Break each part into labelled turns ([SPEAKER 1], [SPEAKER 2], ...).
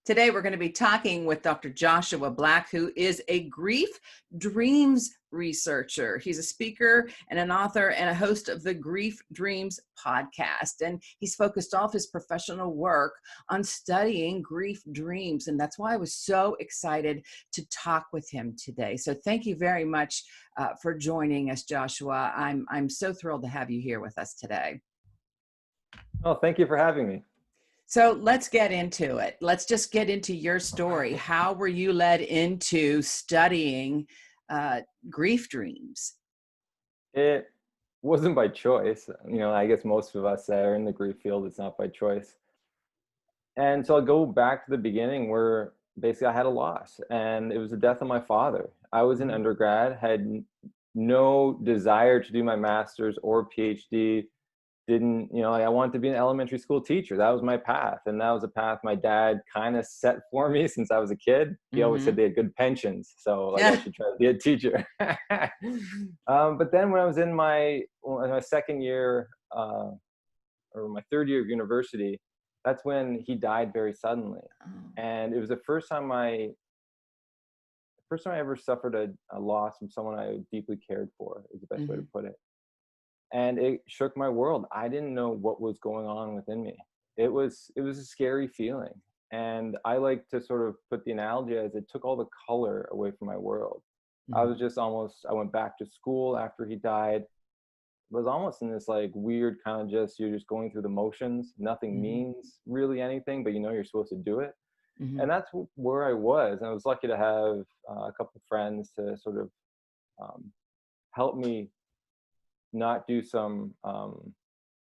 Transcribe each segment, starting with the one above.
[SPEAKER 1] Today, we're going to be talking with Dr. Joshua Black, who is a grief dreams researcher. He's a speaker and an author and a host of the Grief Dreams podcast. And he's focused all of his professional work on studying grief dreams. And that's why I was so excited to talk with him today. So thank you very much for joining us, Joshua. I'm so thrilled to have you here with us today.
[SPEAKER 2] Oh, thank you for having me.
[SPEAKER 1] So let's get into it. Let's just get into your story. How were you led into studying grief dreams?
[SPEAKER 2] It wasn't by choice. I guess most of us that are in the grief field, it's not by choice. And so I'll go back to the beginning where basically I had a loss, and it was the death of my father. I was in undergrad, had no desire to do my master's or PhD. I wanted to be an elementary school teacher. That was my path. And that was a path my dad kind of set for me since I was a kid. He always said they had good pensions. So I should try to be a teacher. But then when I was in my second year, or my third year of university, that's when he died very suddenly. And it was the first time I ever suffered a loss from someone I deeply cared for, is the best way to put it. And it shook my world. I didn't know what was going on within me. It was a scary feeling. And I like to sort of put the analogy as it took all the color away from my world. I was just I went back to school after he died. It was almost in this like weird kind of you're just going through the motions. Nothing means really anything, but you're supposed to do it. And that's where I was. And I was lucky to have a couple of friends to sort of help me not do some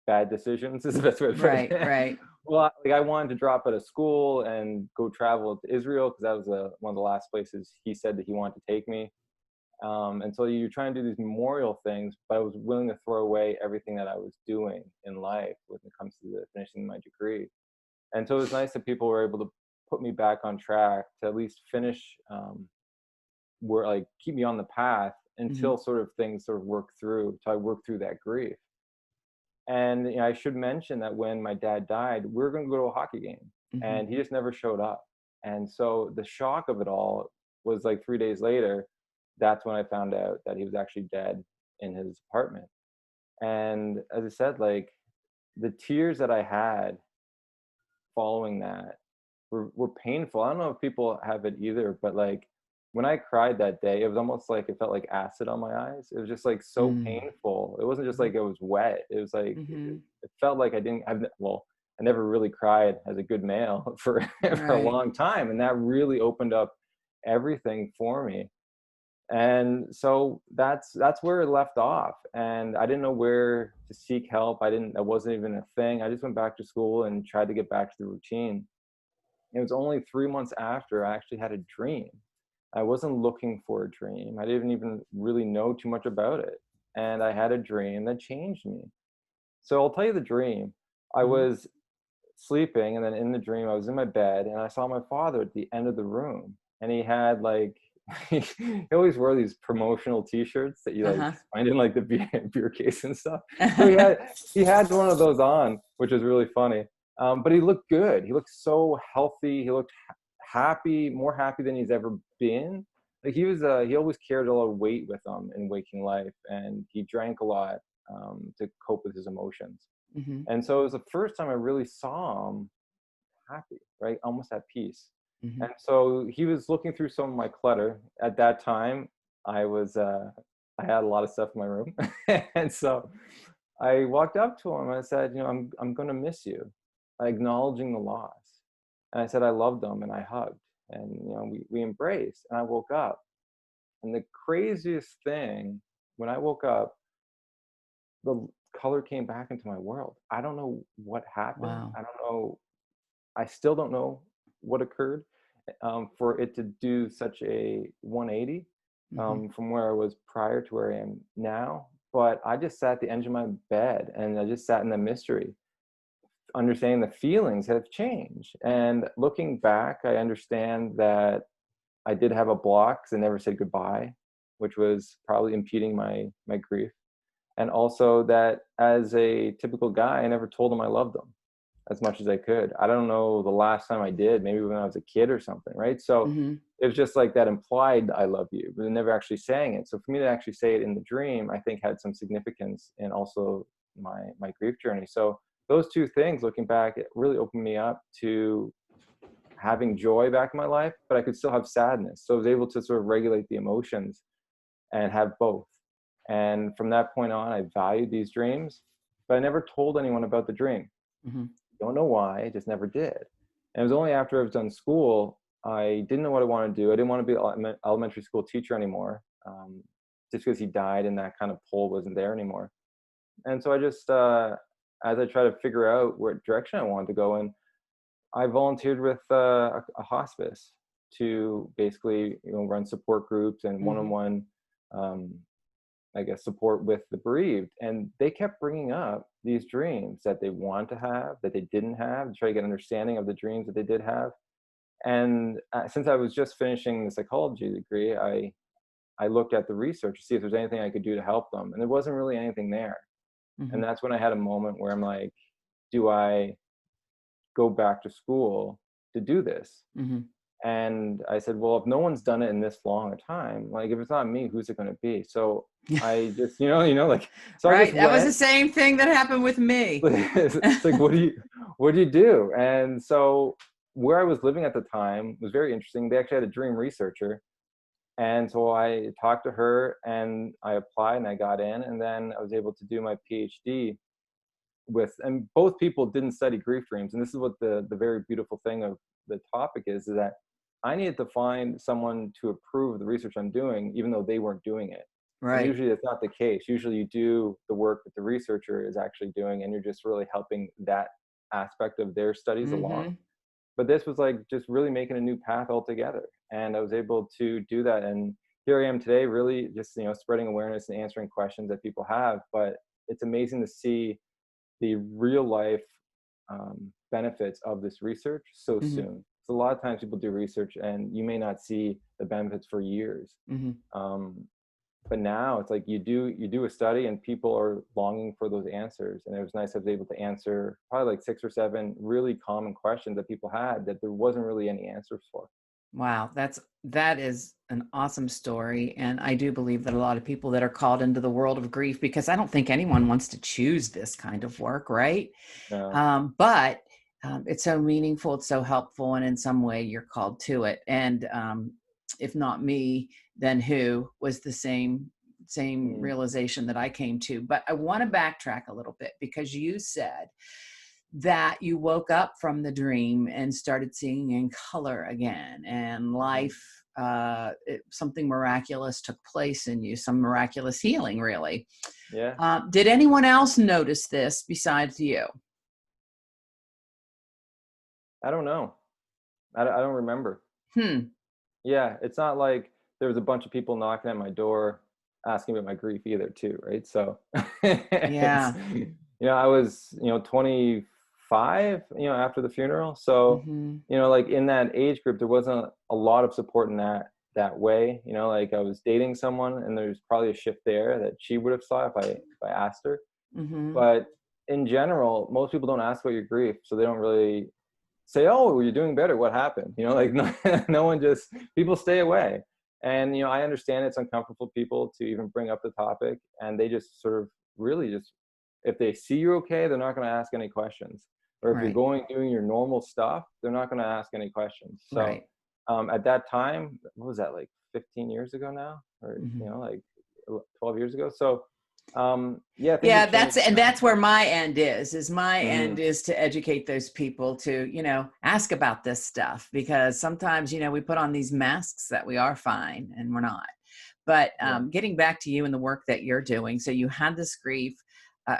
[SPEAKER 2] bad decisions, is the best way to put it.
[SPEAKER 1] Right.
[SPEAKER 2] Well, I wanted to drop out of school and go travel to Israel because that was one of the last places he said that he wanted to take me. And so you're trying to do these memorial things, but I was willing to throw away everything that I was doing in life when it comes to finishing my degree. And so it was nice that people were able to put me back on track to at least finish, keep me on the path until sort of things sort of work through. So I worked through that grief. And I should mention that when my dad died, we were going to go to a hockey game, and he just never showed up. And so the shock of it all was like 3 days later, that's when I found out that he was actually dead in his apartment. And as I said, like the tears that I had following that were painful. I don't know if people have it either, but like when I cried that day, it was almost like it felt like acid on my eyes. It was just like so painful. It wasn't just like it was wet. It was like it felt like I never really cried as a good male for a long time, and that really opened up everything for me. And so that's where it left off. And I didn't know where to seek help. That wasn't even a thing. I just went back to school and tried to get back to the routine. It was only 3 months after I actually had a dream. I wasn't looking for a dream. I didn't even really know too much about it. And I had a dream that changed me. So I'll tell you the dream. I was sleeping, and then in the dream, I was in my bed, and I saw my father at the end of the room. And he had he always wore these promotional T-shirts that you find in like the beer case and stuff. So he had one of those on, which was really funny. But he looked good. He looked so healthy. He looked happy, more happy than he's ever been. Like he always carried a lot of weight with him in waking life, and he drank a lot to cope with his emotions. And so it was the first time I really saw him happy, right? Almost at peace. And so he was looking through some of my clutter. At that time, I had a lot of stuff in my room. And so I walked up to him and I said, I'm going to miss you, acknowledging the loss. And I said, I loved him, and I hugged, and, we embraced, and I woke up. And the craziest thing, when I woke up, the color came back into my world. I don't know what happened. Wow. I still don't know what occurred for it to do such a 180 from where I was prior to where I am now. But I just sat at the edge of my bed, and I just sat in the mystery, understanding the feelings have changed. And looking back, I understand that I did have a block because I never said goodbye, which was probably impeding my grief. And also that as a typical guy, I never told him I loved him. as much as I could. I don't know the last time I did, maybe when I was a kid or something, right? So it was just like that implied "I love you," but never actually saying it. So for me to actually say it in the dream, I think had some significance in also my grief journey. So those two things, looking back, it really opened me up to having joy back in my life, but I could still have sadness. So I was able to sort of regulate the emotions and have both. And from that point on, I valued these dreams, but I never told anyone about the dream. Don't know why, I just never did. And it was only after I was done school, I didn't know what I wanted to do. I didn't want to be an elementary school teacher anymore, just because he died and that kind of pull wasn't there anymore. And so I just, as I try to figure out what direction I wanted to go in, I volunteered with a hospice to basically, run support groups and one-on-one, I guess, support with the bereaved. And they kept bringing up these dreams that they wanted to have, that they didn't have, to try to get understanding of the dreams that they did have. And since I was just finishing the psychology degree, I looked at the research to see if there's anything I could do to help them. And there wasn't really anything there. And that's when I had a moment where I'm like, do I go back to school to do this? And I said, well, if no one's done it in this long a time, like if it's not me, who's it going to be? So I just, like, so I
[SPEAKER 1] Right.
[SPEAKER 2] just
[SPEAKER 1] That was the
[SPEAKER 2] went.
[SPEAKER 1] same thing that happened with me.
[SPEAKER 2] It's like, what do you do? And so where I was living at the time was very interesting. They actually had a dream researcher. And so I talked to her and I applied and I got in, and then I was able to do my PhD and both people didn't study grief dreams. And this is what the very beautiful thing of the topic is that I needed to find someone to approve the research I'm doing, even though they weren't doing it. And
[SPEAKER 1] Right.
[SPEAKER 2] usually that's not the case. Usually you do the work that the researcher is actually doing, and you're just really helping that aspect of their studies along. But this was like just really making a new path altogether. And I was able to do that. And here I am today, really just, spreading awareness and answering questions that people have. But it's amazing to see the real life benefits of this research so soon. So a lot of times people do research and you may not see the benefits for years. But now it's like you do a study and people are longing for those answers. And it was nice I was able to answer probably like 6 or 7 really common questions that people had that there wasn't really any answers for.
[SPEAKER 1] Wow, that is an awesome story. And I do believe that a lot of people that are called into the world of grief, because I don't think anyone wants to choose this kind of work, right?
[SPEAKER 2] No.
[SPEAKER 1] But it's so meaningful, it's so helpful, and in some way you're called to it. And if not me, then who? Was the same realization that I came to. But I want to backtrack a little bit, because you said that you woke up from the dream and started seeing in color again, and life, something miraculous took place in you, some miraculous healing, really.
[SPEAKER 2] Yeah.
[SPEAKER 1] Did anyone else notice this besides you?
[SPEAKER 2] I don't know. I don't remember.
[SPEAKER 1] Hmm.
[SPEAKER 2] Yeah, it's not like there was a bunch of people knocking at my door asking about my grief either too, right? So it's,
[SPEAKER 1] Yeah.
[SPEAKER 2] I was, 25, after the funeral. So, like in that age group, there wasn't a lot of support in that way. Like I was dating someone and there's probably a shift there that she would have saw if I asked her. But in general, most people don't ask about your grief, so they don't really say, oh, you're doing better, what happened? Like no one, just people stay away. And I understand it's uncomfortable for people to even bring up the topic, and they just sort of really just, if they see you're okay, they're not going to ask any questions. Or if you're doing your normal stuff, they're not going to ask any questions. So at that time, what was that, like 15 years ago now, or like 12 years ago? So
[SPEAKER 1] Yeah,
[SPEAKER 2] things have
[SPEAKER 1] that's where my end is my end
[SPEAKER 2] changed.
[SPEAKER 1] is to educate those people to ask about this stuff, because sometimes we put on these masks that we are fine and we're not. But getting back to you and the work that you're doing, so you had this grief,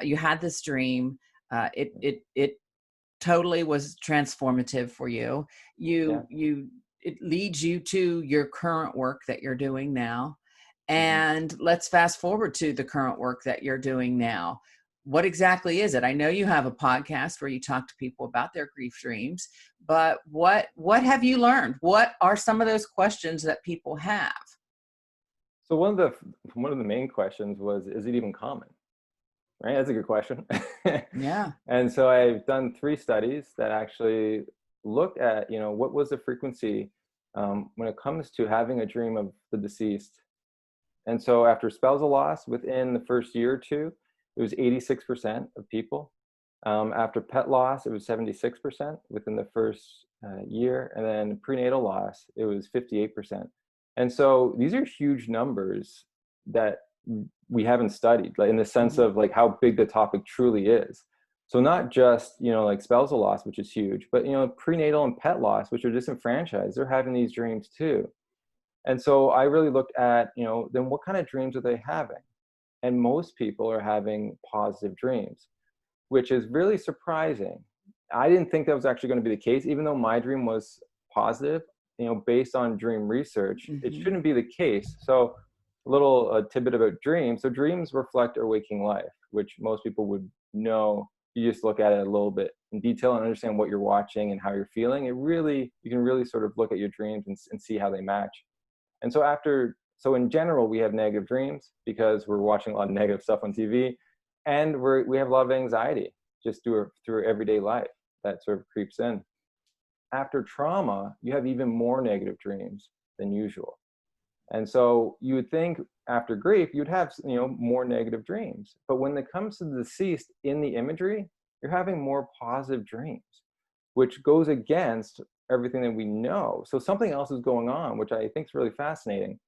[SPEAKER 1] you had this dream, it totally was transformative for you. It leads you to your current work that you're doing now. And let's fast forward to the current work that you're doing now. What exactly is it? I know you have a podcast where you talk to people about their grief dreams, but what have you learned? What are some of those questions that people have?
[SPEAKER 2] So one of the main questions was, is it even common? right? That's a good question.
[SPEAKER 1] Yeah.
[SPEAKER 2] And so I've done 3 studies that actually looked at, what was the frequency when it comes to having a dream of the deceased. And so after spousal loss, within the first year or two, it was 86% of people. After pet loss, it was 76% within the first year. And then prenatal loss, it was 58%. And so these are huge numbers that we haven't studied, like in the sense
[SPEAKER 1] Mhm.
[SPEAKER 2] of like how big the topic truly is. So not just, like spousal loss, which is huge, but, prenatal and pet loss, which are disenfranchised, they're having these dreams too. And so I really looked at, then what kind of dreams are they having? And most people are having positive dreams, which is really surprising. I didn't think that was actually going to be the case, even though my dream was positive, based on dream research, it
[SPEAKER 1] Mhm.
[SPEAKER 2] shouldn't be the case. So a little tidbit about dreams. So dreams reflect our waking life, which most people would know. You just look at it a little bit in detail and understand what you're watching and how you're feeling. You can really sort of look at your dreams and see how they match. And so in general, we have negative dreams because we're watching a lot of negative stuff on TV, and we have a lot of anxiety just through everyday life that sort of creeps in. After trauma, you have even more negative dreams than usual. And so you would think after grief, you'd have, more negative dreams. But when it comes to the deceased in the imagery, you're having more positive dreams, which goes against everything that we know. So something else is going on, which I think is really fascinating.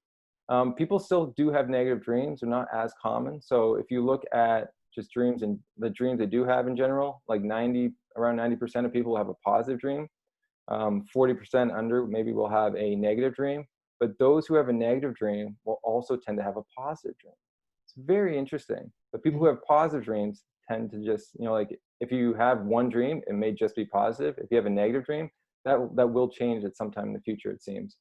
[SPEAKER 2] People still do have negative dreams. They're not as common. So if you look at just dreams and the dreams they do have in general, like around 90% of people have a positive dream. 40% under maybe will have a negative dream. But those who have a negative dream will also tend to have a positive dream. It's very interesting. But people who
[SPEAKER 1] Mhm.
[SPEAKER 2] have positive dreams tend to just, like if you have one dream, it may just be positive. If you have a negative dream, that will change at some time in the future, it seems.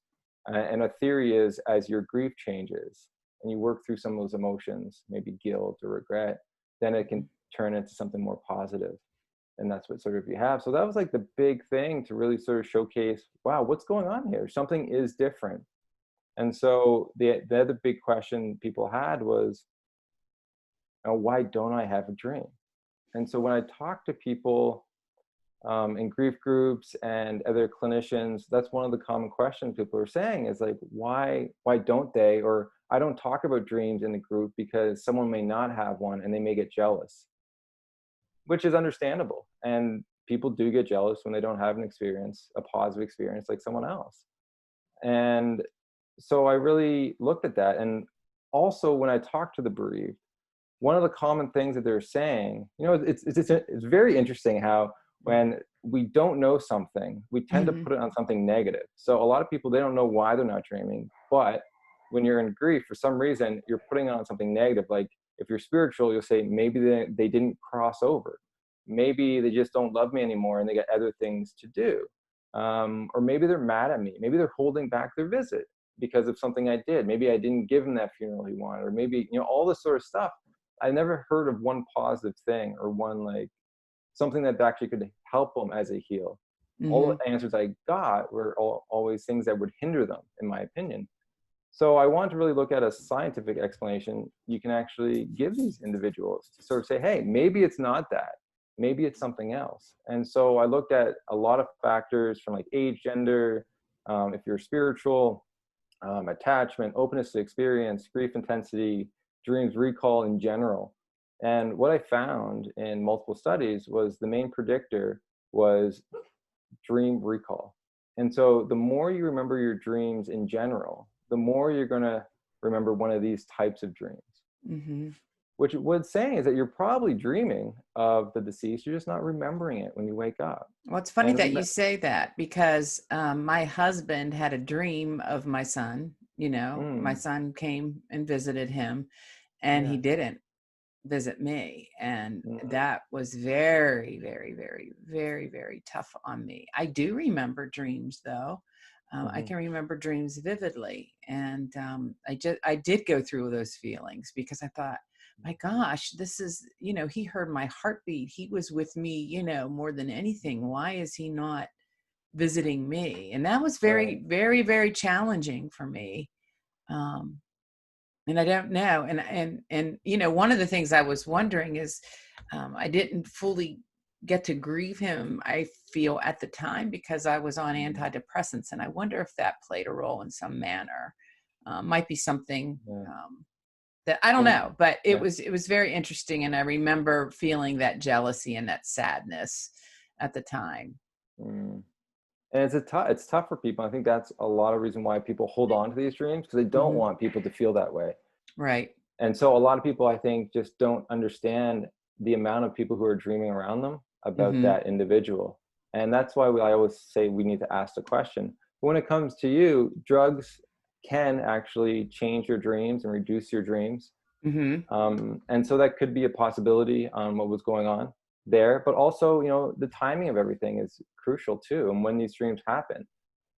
[SPEAKER 2] And a theory is as your grief changes and you work through some of those emotions, maybe guilt or regret, then it can turn into something more positive. And that's what sort of you have. So that was like the big thing to really sort of showcase, wow, what's going on here? Something is different. And so the other big question people had was, why don't I have a dream? And so when I talk to people in grief groups and other clinicians, that's one of the common questions people are saying is like, why don't they? Or I don't talk about dreams in the group because someone may not have one and they may get jealous, which is understandable. And people do get jealous when they don't have a positive experience like someone else. And so I really looked at that. And also when I talk to the bereaved, one of the common things that they're saying, it's very interesting how when we don't know something, we tend to
[SPEAKER 1] Mhm.
[SPEAKER 2] put it on something negative. So a lot of people, they don't know why they're not dreaming, but when you're in grief, for some reason, you're putting it on something negative. Like if you're spiritual, you'll say maybe they didn't cross over. Maybe they just don't love me anymore and they got other things to do. Or maybe they're mad at me. Maybe they're holding back their visit because of something I did. Maybe I didn't give him that funeral he wanted, or maybe, all this sort of stuff. I never heard of one positive thing or one like something that actually could help them as they heal. All
[SPEAKER 1] Mhm.
[SPEAKER 2] the answers I got were always things that would hinder them, in my opinion. So I want to really look at a scientific explanation you can actually give these individuals to sort of say, hey, maybe it's not that. Maybe it's something else. And so I looked at a lot of factors from like age, gender, if you're spiritual, attachment, openness to experience, grief intensity, dreams recall in general. And what I found in multiple studies was the main predictor was dream recall. And so the more you remember your dreams in general, the more you're going to remember one of these types of dreams.
[SPEAKER 1] Mhm.
[SPEAKER 2] Which what's saying is that you're probably dreaming of the deceased, you're just not remembering it when you wake up.
[SPEAKER 1] Well, it's funny that
[SPEAKER 2] And
[SPEAKER 1] you say that because my husband had a dream of my son. My
[SPEAKER 2] mm,
[SPEAKER 1] son came and visited him, and he
[SPEAKER 2] yeah.
[SPEAKER 1] didn't visit me. And
[SPEAKER 2] Mm,
[SPEAKER 1] that was very, very, very, very, very tough on me. I do remember dreams, though. I
[SPEAKER 2] mhm,
[SPEAKER 1] can remember dreams vividly. And I did go through those feelings because I thought, my gosh, this is, he heard my heartbeat. He was with me, more than anything. Why is he not visiting me? And that was
[SPEAKER 2] right.
[SPEAKER 1] very, very, very challenging for me. Um, And I don't know. And you know, one of the things I was wondering is, I didn't fully get to grieve him, I feel, at the time, because I was on antidepressants, and I wonder if that played a role in some manner. Might be something,
[SPEAKER 2] Yeah.
[SPEAKER 1] that I don't
[SPEAKER 2] And
[SPEAKER 1] know, but
[SPEAKER 2] yeah.
[SPEAKER 1] it was very interesting, and I remember feeling that jealousy and that sadness at the time.
[SPEAKER 2] Mm. And it's tough for people. I think that's a lot of reason why people hold on to these dreams, because they don't
[SPEAKER 1] Hmm.
[SPEAKER 2] want people to feel that way.
[SPEAKER 1] Right.
[SPEAKER 2] And so a lot of people, I think, just don't understand the amount of people who are dreaming around them about
[SPEAKER 1] Hmm.
[SPEAKER 2] that individual. And that's why I always say we need to ask the question. When it comes to you, drugs can actually change your dreams and reduce your dreams.
[SPEAKER 1] Hmm.
[SPEAKER 2] And so that could be a possibility on what was going on there. But also, the timing of everything is crucial too, and when these dreams happen.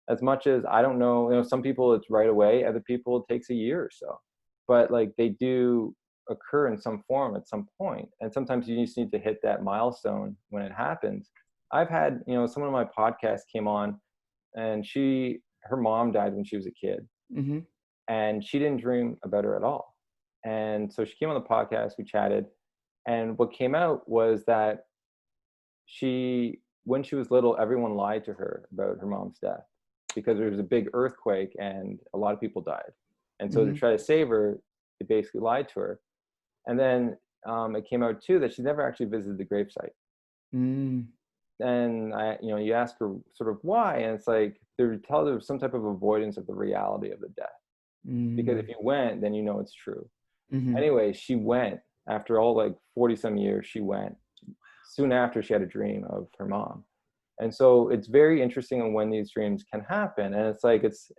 [SPEAKER 2] As much as I don't know, some people it's right away, other people it takes a year or so. But like they do occur in some form at some point, and sometimes you just need to hit that milestone when it happens. I've had, someone on my podcast came on, and her mom died when she was a kid,
[SPEAKER 1] Hmm.
[SPEAKER 2] and she didn't dream about her at all. And so she came on the podcast, we chatted, and what came out was that when she was little, everyone lied to her about her mom's death because there was a big earthquake and a lot of people died. And so to
[SPEAKER 1] Hmm.
[SPEAKER 2] try to save her, they basically lied to her. And then it came out too that she never actually visited the gravesite.
[SPEAKER 1] Mm.
[SPEAKER 2] And you ask her sort of why, and it's like there was some type of avoidance of the reality of the death. Because if
[SPEAKER 1] Mm.
[SPEAKER 2] you went, then it's true.
[SPEAKER 1] Hmm.
[SPEAKER 2] Anyway, she went after all, like 40 some years. She went soon after she had a dream of her mom. And so it's very interesting on when these dreams can happen. And it's like it's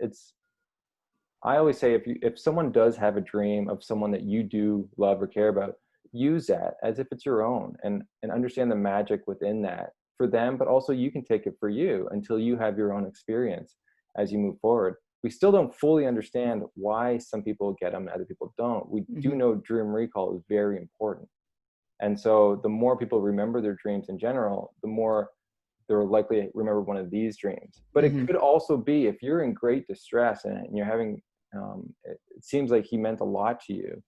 [SPEAKER 2] I always say, if someone does have a dream of someone that you do love or care about, use that as if it's your own, and understand the magic within that for them, but also you can take it for you until you have your own experience as you move forward. We still don't fully understand why some people get them and other people don't. We do
[SPEAKER 1] Hmm.
[SPEAKER 2] know dream recall is very important. And so the more people remember their dreams in general, the more they're likely to remember one of these dreams. But it
[SPEAKER 1] Hmm.
[SPEAKER 2] could also be if you're in great distress and you're having, it seems like he meant a lot to you.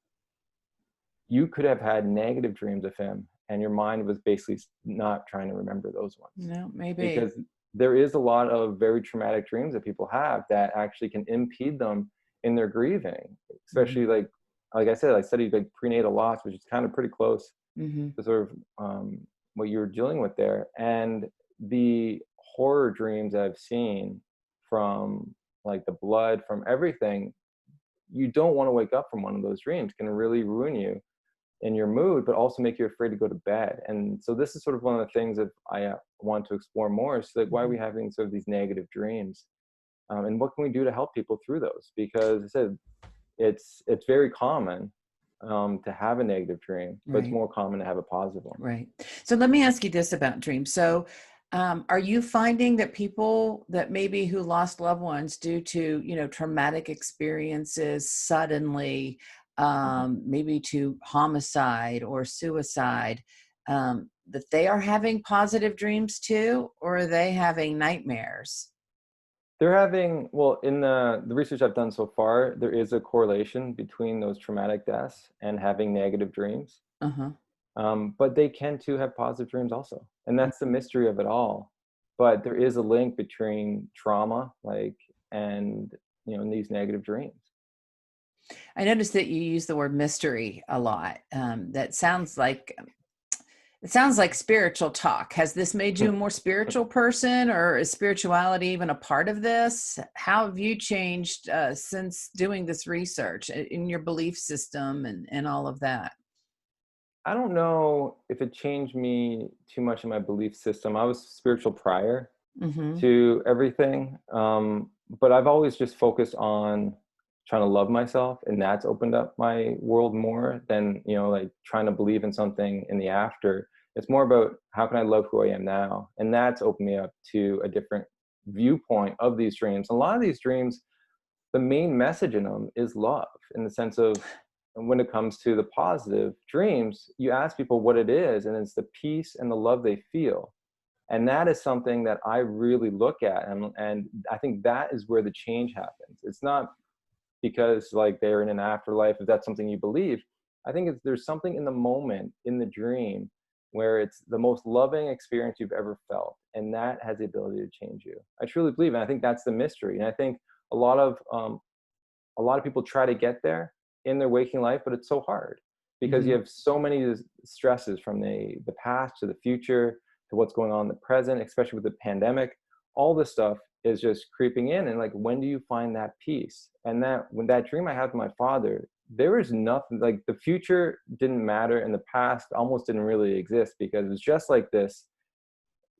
[SPEAKER 2] You could have had negative dreams of him, and your mind was basically not trying to remember those ones.
[SPEAKER 1] No, maybe.
[SPEAKER 2] Because there is a lot of very traumatic dreams that people have that actually can impede them in their grieving, especially
[SPEAKER 1] Hmm.
[SPEAKER 2] like I said, I studied like prenatal loss, which is kind of pretty close
[SPEAKER 1] Hmm.
[SPEAKER 2] to sort of what you're dealing with there. And the horror dreams I've seen from like the blood, from everything, you don't want to wake up from one of those dreams. It can really ruin you in your mood, but also make you afraid to go to bed. And so this is sort of one of the things that I want to explore more is like, why are we
[SPEAKER 1] Hmm.
[SPEAKER 2] having sort of these negative dreams? And what can we do to help people through those? Because I said, it's very common to have a negative dream, but it's
[SPEAKER 1] Right.
[SPEAKER 2] more common to have a positive one.
[SPEAKER 1] Right. So let me ask you this about dreams. So, are you finding that people that maybe who lost loved ones due to, traumatic experiences suddenly,
[SPEAKER 2] Mhm.
[SPEAKER 1] maybe to homicide or suicide, that they are having positive dreams too, or are they having nightmares?
[SPEAKER 2] They're having, well, in the research I've done so far, there is a correlation between those traumatic deaths and having negative dreams.
[SPEAKER 1] Uh-huh.
[SPEAKER 2] But they can too have positive dreams also. And that's the mystery of it all. But there is a link between trauma, and, and these negative dreams.
[SPEAKER 1] I noticed that you use the word mystery a lot. That sounds like It sounds like spiritual talk. Has this made you a more spiritual person, or is spirituality even a part of this? How have you changed since doing this research in your belief system and all of that?
[SPEAKER 2] I don't know if it changed me too much in my belief system. I was spiritual prior
[SPEAKER 1] Mm-hmm.
[SPEAKER 2] to everything. But I've always just focused on trying to love myself, and that's opened up my world more than, like trying to believe in something in the after. It's more about how can I love who I am now? And that's opened me up to a different viewpoint of these dreams. A lot of these dreams, the main message in them is love, in the sense of when it comes to the positive dreams, you ask people what it is, and it's the peace and the love they feel. And that is something that I really look at, and I think that is where the change happens. It's not because like they're in an afterlife, if that's something you believe. I think there's something in the moment, in the dream, where it's the most loving experience you've ever felt, and that has the ability to change you. I truly believe, and I think that's the mystery. And I think a lot of people try to get there in their waking life, but it's so hard because you have so many stresses from the past to the future to what's going on in the present, especially with the pandemic. All this stuff is just creeping in, and like, when do you find that peace? And that when that dream I had with my father, there was nothing, like the future didn't matter and the past almost didn't really exist, because it was just like this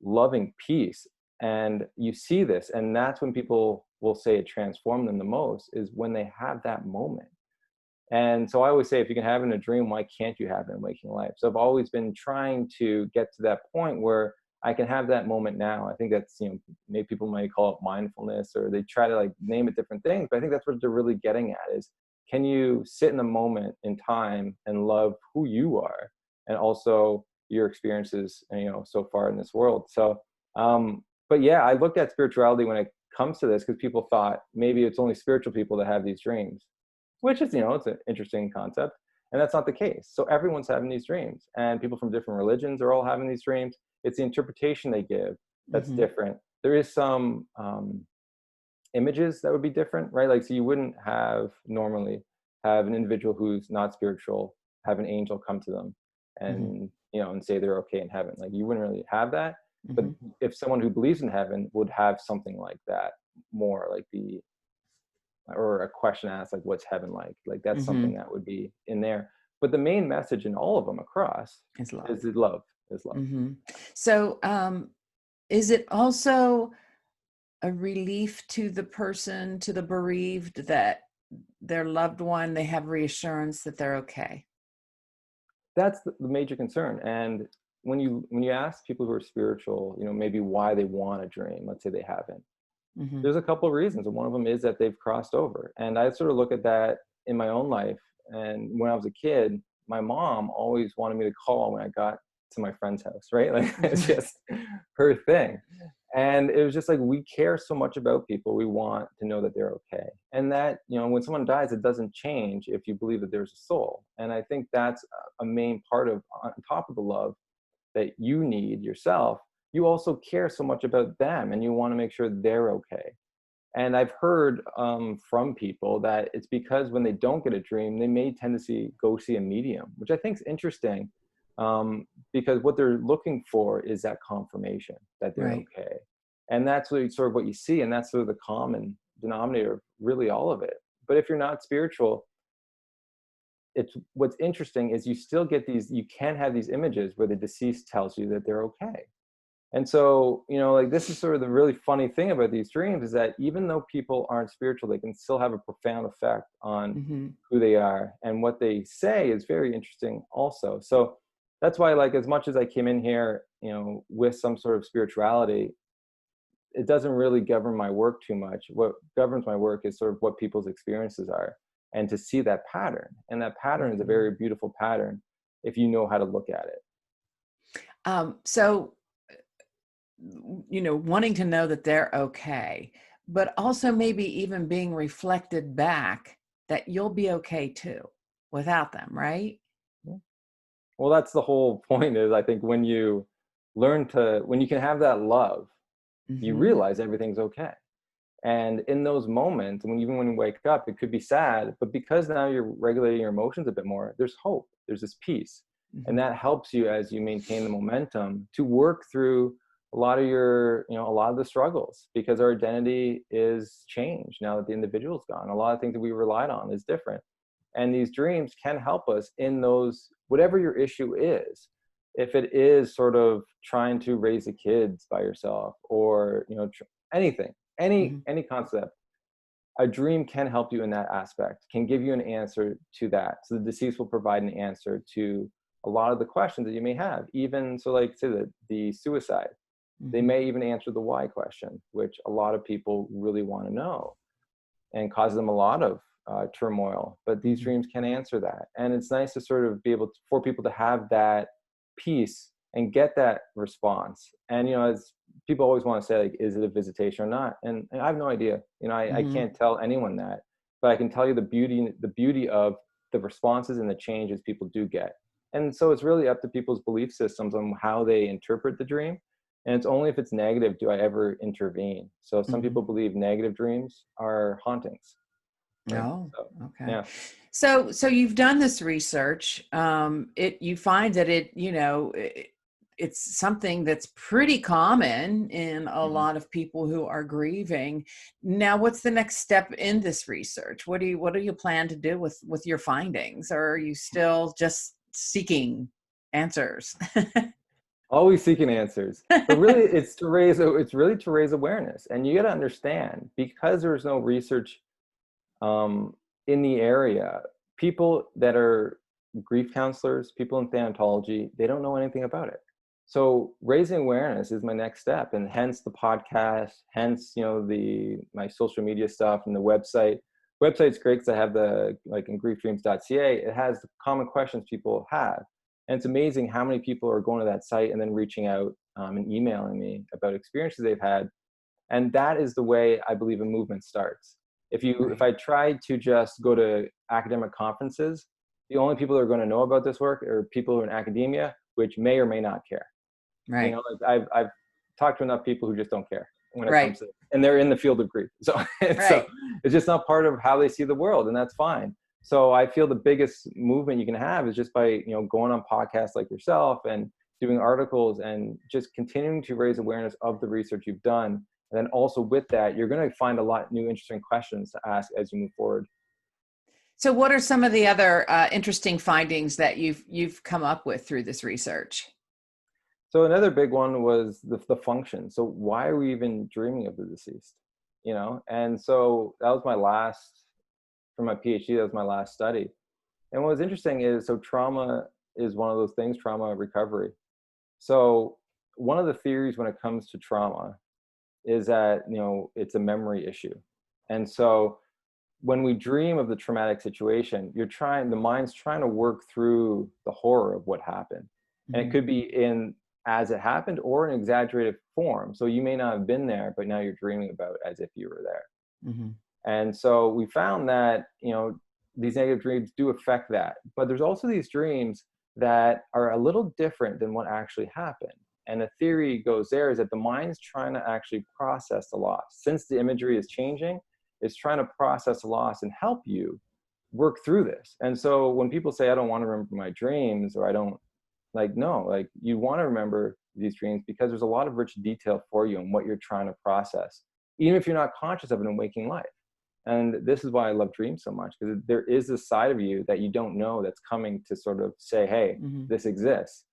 [SPEAKER 2] loving peace. And you see this, and that's when people will say it transformed them the most, is when they have that moment. And so I always say, if you can have it in a dream, why can't you have it in waking life? So I've always been trying to get to that point where I can have that moment now. I think that's, maybe people might call it mindfulness, or they try to like name it different things, but I think that's what they're really getting at is, can you sit in the moment in time and love who you are and also your experiences, so far in this world. So, but yeah, I looked at spirituality when it comes to this, because people thought maybe it's only spiritual people that have these dreams, which is, it's an interesting concept. And that's not the case. So everyone's having these dreams, and people from different religions are all having these dreams. It's the interpretation they give that's different. There is some images that would be different, right? Like, so you wouldn't normally have an individual who's not spiritual have an angel come to them and and say they're okay in heaven. Like, you wouldn't really have that. But if someone who believes in heaven would have something like that, more like or a question asked, like, what's heaven like? Like, that's something that would be in there. But the main message in all of them across
[SPEAKER 1] Is love.
[SPEAKER 2] is love. Is love.
[SPEAKER 1] So is it also a relief to the person, to the bereaved, that their loved one, they have reassurance that they're okay?
[SPEAKER 2] That's the major concern. And when you ask people who are spiritual, maybe why they want a dream, let's say they haven't, there's a couple of reasons. And one of them is that they've crossed over. And I sort of look at that in my own life. And when I was a kid, my mom always wanted me to call when I got to my friend's house, right? Like, it's just her thing. And it was just like, we care so much about people. We want to know that they're okay. And that, when someone dies, it doesn't change if you believe that there's a soul. And I think that's a main part of, on top of the love that you need yourself, you also care so much about them, and you want to make sure they're okay. And I've heard from people that it's because when they don't get a dream, they may tend to go see a medium, which I think is interesting, because what they're looking for is that confirmation that they're okay. And that's sort of what you see, and that's sort of the common denominator of really all of it. But if you're not spiritual, what's interesting is you still get you can have these images where the deceased tells you that they're okay. And so, like, this is sort of the really funny thing about these dreams, is that even though people aren't spiritual, they can still have a profound effect on who they are. And what they say is very interesting also. So that's why, like, as much as I came in here, with some sort of spirituality, it doesn't really govern my work too much. What governs my work is sort of what people's experiences are, and to see that pattern. And that pattern is a very beautiful pattern if you know how to look at it.
[SPEAKER 1] So, wanting to know that they're okay, but also maybe even being reflected back that you'll be okay too without them, right?
[SPEAKER 2] Well, that's the whole point, is I think when you when you can have that love, you realize everything's okay. And in those moments, even when you wake up, it could be sad, but because now you're regulating your emotions a bit more, there's hope, there's this peace. And that helps you as you maintain the momentum to work through a lot of a lot of the struggles, because our identity is changed now that the individual's gone. A lot of things that we relied on is different. And these dreams can help us in those, whatever your issue is. If it is sort of trying to raise the kids by yourself, or, anything, any concept, a dream can help you in that aspect, can give you an answer to that. So the deceased will provide an answer to a lot of the questions that you may have. Even so, like, say the suicide, they may even answer the why question, which a lot of people really want to know, and causes them a lot of turmoil. But these dreams can answer that. And it's nice to sort of be able for people to have that peace and get that response. And, as people always want to say, like, is it a visitation or not? And I have no idea. I can't tell anyone that. but I can tell you the beauty of the responses and the changes people do get. And so it's really up to people's belief systems on how they interpret the dream. And it's only if it's negative do I ever intervene. So some people believe negative dreams are hauntings. Right?
[SPEAKER 1] Oh,
[SPEAKER 2] So,
[SPEAKER 1] okay.
[SPEAKER 2] yeah.
[SPEAKER 1] So you've done this research. You find that it's something that's pretty common in a lot of people who are grieving. Now, what's the next step in this research? What do you plan to do with your findings? Or are you still just seeking answers?
[SPEAKER 2] Always seeking answers. But really it's really to raise awareness. And you got to understand, because there's no research in the area, people that are grief counselors, people in thanatology, they don't know anything about it. So raising awareness is my next step, and hence the podcast, hence my social media stuff and the website. Website's great because I have the in griefdreams.ca. It has the common questions people have, and it's amazing how many people are going to that site and then reaching out and emailing me about experiences they've had. And that is the way I believe a movement starts. If I try to just go to academic conferences, the only people that are going to know about this work are people who are in academia, which may or may not care.
[SPEAKER 1] Right.
[SPEAKER 2] I've talked to enough people who just don't care when it
[SPEAKER 1] Right.
[SPEAKER 2] comes to, and they're in the field of grief. So, so it's just not part of how they see the world, and that's fine. So I feel the biggest movement you can have is just by going on podcasts like yourself and doing articles and just continuing to raise awareness of the research you've done. And then also with that, you're going to find a lot of new interesting questions to ask as you move forward.
[SPEAKER 1] So what are some of the other interesting findings that you've come up with through this research?
[SPEAKER 2] So another big one was the function. So why are we even dreaming of the deceased? And so that was for my PhD, that was my last study. And what was interesting is, so trauma is one of those things, trauma recovery. So one of the theories when it comes to trauma is that, it's a memory issue. And so when we dream of the traumatic situation, the mind's trying to work through the horror of what happened. And it could be as it happened or in exaggerated form. So you may not have been there, but now you're dreaming about it as if you were there. And so we found that, these negative dreams do affect that. But there's also these dreams that are a little different than what actually happened. And the theory goes there is that the mind's trying to actually process the loss. Since the imagery is changing, it's trying to process the loss and help you work through this. And so when people say, I don't want to remember my dreams, or I don't, no, you want to remember these dreams because there's a lot of rich detail for you and what you're trying to process, even if you're not conscious of it in waking life. And this is why I love dreams so much, because there is this side of you that you don't know that's coming to sort of say, hey, this exists.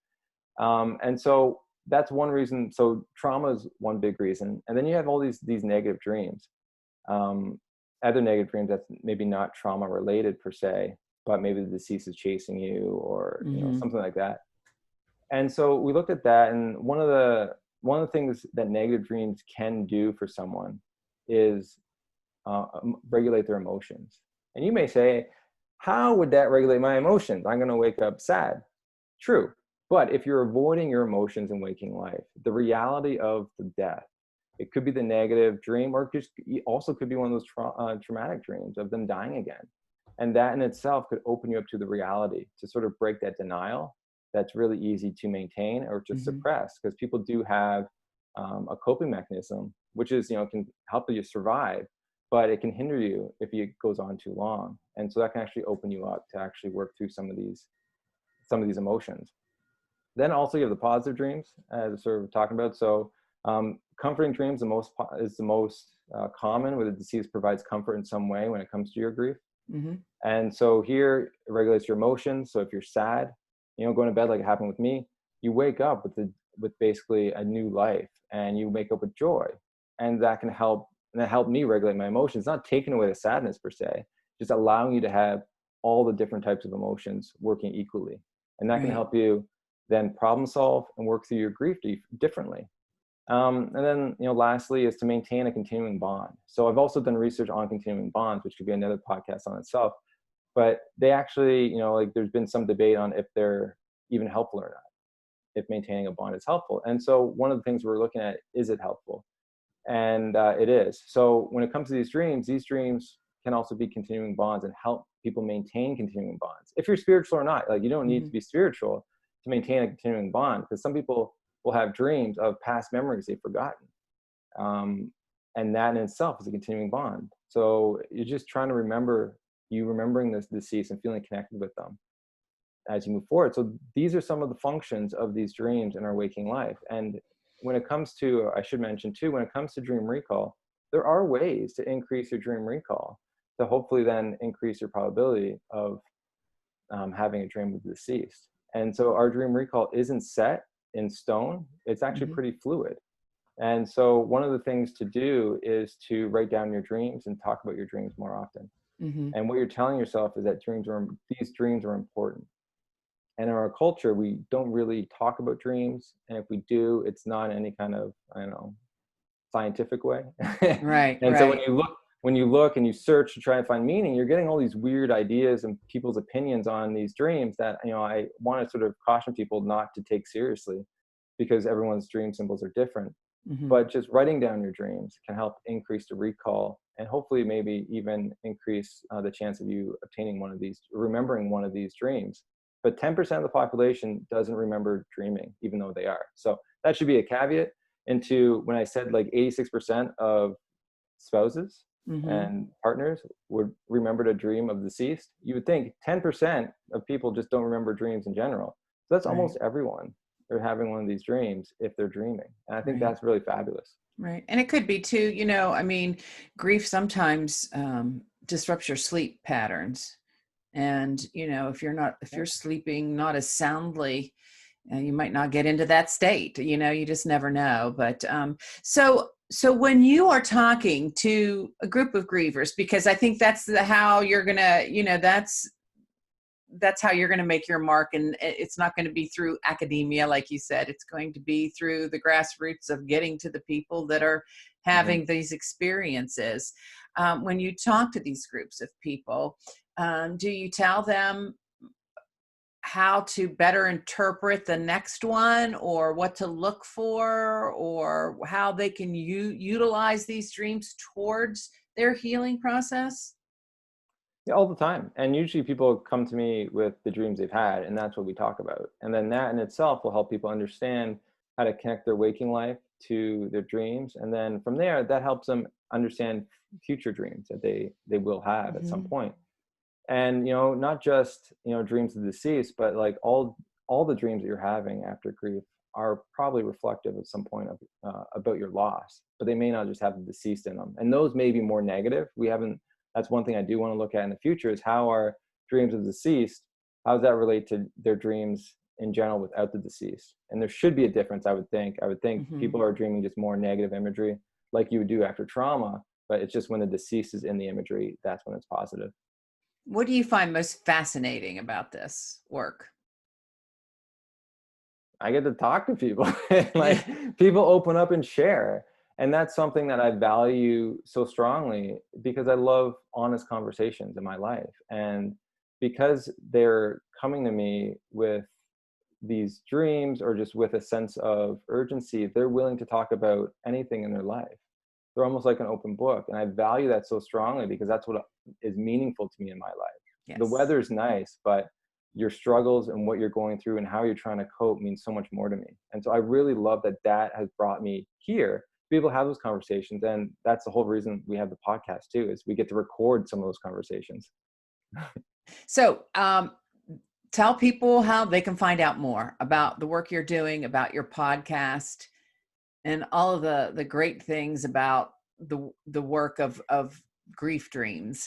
[SPEAKER 2] And so that's one reason. So trauma is one big reason. And then you have all these negative dreams. Other negative dreams that's maybe not trauma related per se, but maybe the deceased is chasing you or something like that. And so we looked at that, and one of the things that negative dreams can do for someone is regulate their emotions. And you may say, how would that regulate my emotions? I'm going to wake up sad. True. But if you're avoiding your emotions in waking life, the reality of the death, it could be the negative dream, or it also could be one of those traumatic dreams of them dying again. And that in itself could open you up to the reality, to sort of break that denial that's really easy to maintain or to suppress, because people do have a coping mechanism, which is, can help you survive, but it can hinder you if it goes on too long. And so that can actually open you up to actually work through some of these emotions. Then also you have the positive dreams, as sort of talking about. So comforting dreams is the most common, where the deceased provides comfort in some way when it comes to your grief. And so here it regulates your emotions. So if you're sad, going to bed like it happened with me, you wake up with basically a new life, and you wake up with joy, and that can help. And that helped me regulate my emotions. Not taking away the sadness per se, just allowing you to have all the different types of emotions working equally, and that can help you then problem solve and work through your grief differently. And then, lastly is to maintain a continuing bond. So I've also done research on continuing bonds, which could be another podcast on itself. But they actually, there's been some debate on if they're even helpful or not, if maintaining a bond is helpful. And so one of the things we're looking at, is it helpful? And it is. So when it comes to these dreams can also be continuing bonds and help people maintain continuing bonds. If you're spiritual or not, like you don't need to be spiritual to maintain a continuing bond, because some people will have dreams of past memories they've forgotten. And that in itself is a continuing bond. So you're just trying to remembering this deceased and feeling connected with them as you move forward. So these are some of the functions of these dreams in our waking life. And when it comes to, I should mention too, when it comes to dream recall, there are ways to increase your dream recall to hopefully then increase your probability of having a dream with the deceased. And so our dream recall isn't set in stone. It's actually pretty fluid. And so one of the things to do is to write down your dreams and talk about your dreams more often. And what you're telling yourself is that these dreams are important. And in our culture, we don't really talk about dreams. And if we do, it's not in any kind of, I don't know, scientific way.
[SPEAKER 1] Right.
[SPEAKER 2] And so when you look and you search to try and find meaning, you're getting all these weird ideas and people's opinions on these dreams that, I want to sort of caution people not to take seriously, because everyone's dream symbols are different. But just writing down your dreams can help increase the recall and hopefully maybe even increase the chance of you remembering one of these dreams. But 10% of the population doesn't remember dreaming, even though they are. So that should be a caveat into when I said like 86% of spouses and partners would remember a dream of the deceased. You would think 10% of people just don't remember dreams in general. So that's almost everyone. They're having one of these dreams if they're dreaming. And I think that's really fabulous.
[SPEAKER 1] Right. And it could be too, grief sometimes disrupts your sleep patterns. And, if you're sleeping not as soundly, you might not get into that state, you just never know. But so when you are talking to a group of grievers, because I think that's how you're going to, that's how you're going to make your mark. And it's not going to be through academia, like you said. It's going to be through the grassroots of getting to the people that are having these experiences. When you talk to these groups of people, do you tell them how to better interpret the next one, or what to look for, or how they can utilize these dreams towards their healing process?
[SPEAKER 2] Yeah, all the time. And usually people come to me with the dreams they've had, and that's what we talk about. And then that in itself will help people understand how to connect their waking life to their dreams. And then from there, that helps them understand future dreams that they will have at some point. And, not just, dreams of the deceased, but like all the dreams that you're having after grief are probably reflective at some point of about your loss, but they may not just have the deceased in them. And those may be more negative. That's one thing I do want to look at in the future, is how are dreams of the deceased, how does that relate to their dreams in general without the deceased? And there should be a difference, I would think. People are dreaming just more negative imagery like you would do after trauma, but it's just when the deceased is in the imagery, that's when it's positive.
[SPEAKER 1] What do you find most fascinating about this work?
[SPEAKER 2] I get to talk to people. Like people open up and share. And that's something that I value so strongly, because I love honest conversations in my life. And because they're coming to me with these dreams or just with a sense of urgency, they're willing to talk about anything in their life. They're almost like an open book. And I value that so strongly, because that's what is meaningful to me in my life.
[SPEAKER 1] Yes.
[SPEAKER 2] The weather's nice, but your struggles and what you're going through and how you're trying to cope means so much more to me. And so I really love that has brought me here to be able to have those conversations. And that's the whole reason we have the podcast too, is we get to record some of those conversations.
[SPEAKER 1] So tell people how they can find out more about the work you're doing, about your podcast, and all of the great things about the work of Grief Dreams.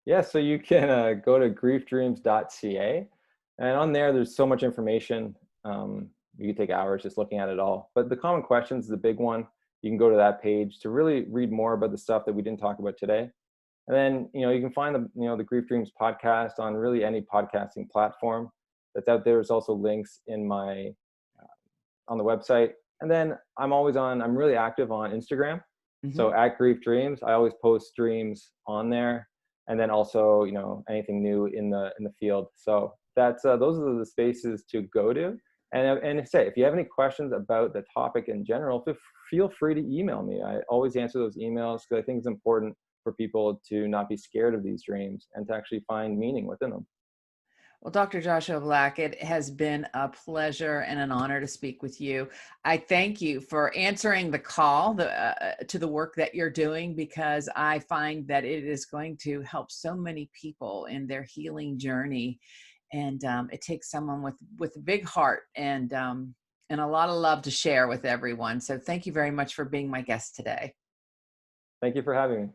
[SPEAKER 2] Yeah, so you can go to griefdreams.ca, and on there's so much information. You could take hours just looking at it all. But the common questions is the big one. You can go to that page to really read more about the stuff that we didn't talk about today. And then, you can find the Grief Dreams podcast on really any podcasting platform that's out there. There's also links in my on the website. And then I'm really active on Instagram. So at Grief Dreams, I always post dreams on there. And then also, anything new in the field. So that's those are the spaces to go to. And say, if you have any questions about the topic in general, feel free to email me. I always answer those emails, because I think it's important for people to not be scared of these dreams and to actually find meaning within them.
[SPEAKER 1] Well, Dr. Joshua Black, it has been a pleasure and an honor to speak with you. I thank you for answering the call to the work that you're doing, because I find that it is going to help so many people in their healing journey. And it takes someone with a big heart and a lot of love to share with everyone. So thank you very much for being my guest today.
[SPEAKER 2] Thank you for having me.